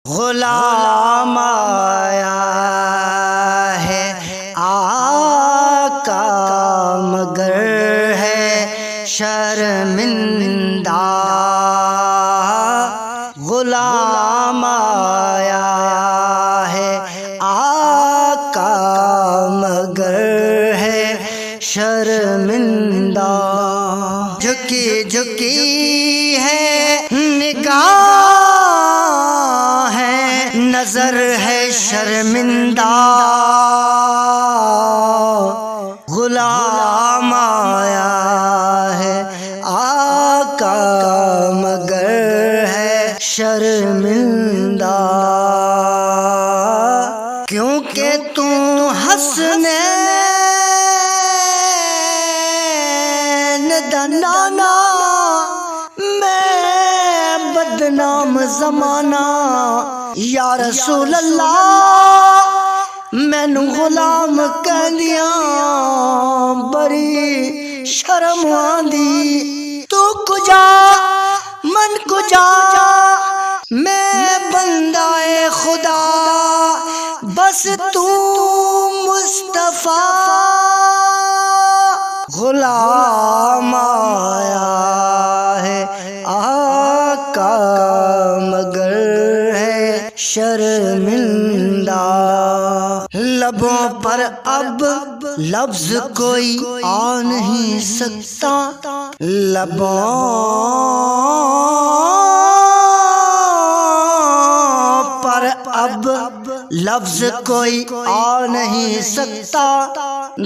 غلام آیا ہے آقا مگر ہے شرمندہ، غلام آیا ہے آقا مگر ہے شرمندہ، جھکی جھکی ہے نگاہ نظر ہے شرمندہ، غلام آیا ہے آقا مگر ہے شرمندہ، کیونکہ تو حسنین دنانا میں بدنام زمانہ، یا رسول اللہ مینو غلام کہندیاں بڑی شرم آندی، تو کجا من کجا میں بندہ خدا، بس تو مصطفیٰ، غلام آیا ہے آقا مگر ہے شرمندہ، لبوں پر اب لفظ کوئی آ نہیں سکتا، لبوں پر اب لفظ کوئی آ نہیں سکتا،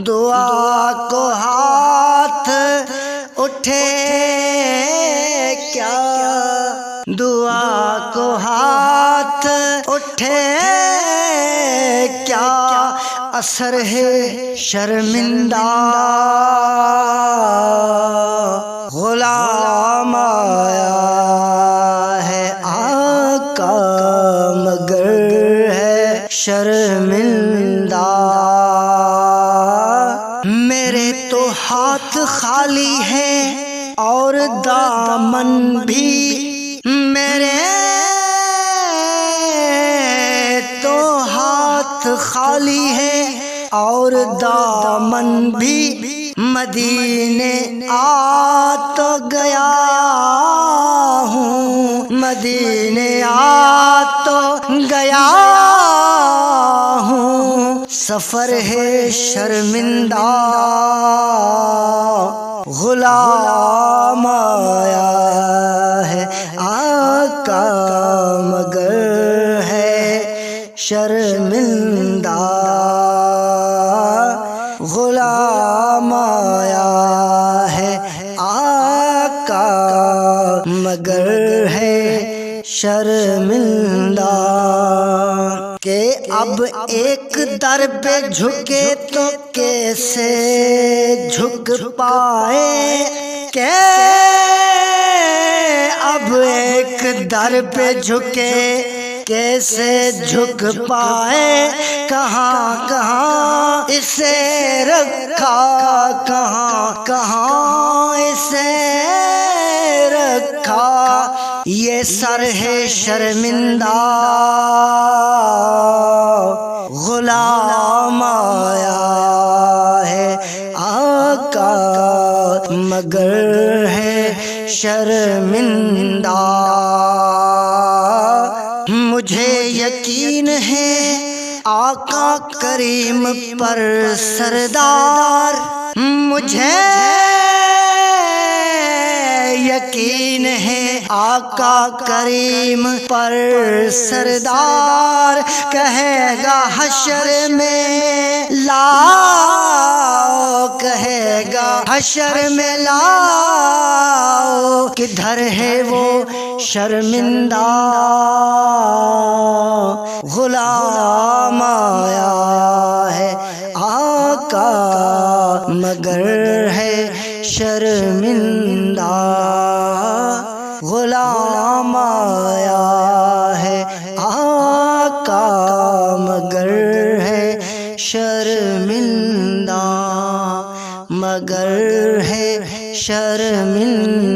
دعا کو ہاتھ اٹھے کیا، دعا کو ہاتھ اٹھے کیا، اثر ہے شرمندہ، غلام آیا ہے آقا مگر ہے شرمندہ، میرے تو ہاتھ خالی ہے اور دامن بھی، میرے تو ہاتھ خالی ہے اور دامن بھی، مدینے آ تو گیا ہوں، مدینے آ تو گیا ہوں، سفر ہے شرمندہ، غلام آیا ہے آقا مگر ہے شرمندہ، غلام آیا ہے آقا مگر ہے شرمندہ، کہ اب ایک در پہ جھکے تو کیسے جھک پائے، کہ اب ایک در پہ جھکے کیسے جھک پائے، کہاں کہاں اسے رکھا، کہاں کہاں اسے رکھا، یہ سر ہے شرمندہ، غلام آیا ہے آقا مگر ہے شرمندہ، مجھے یقین ہے آقا کریم پر سردار، مجھے یقین ہے آقا کریم پر سردار، کہے گا حشر میں لاؤ، کہے گا حشر میں لاؤ، کدھر ہے وہ شرمندہ، غلام آیا ہے آقا مگر ہے شرمندہ، غلام آیا ہے آقا مگر ہے شرمندہ، مگر ہے شرمندہ۔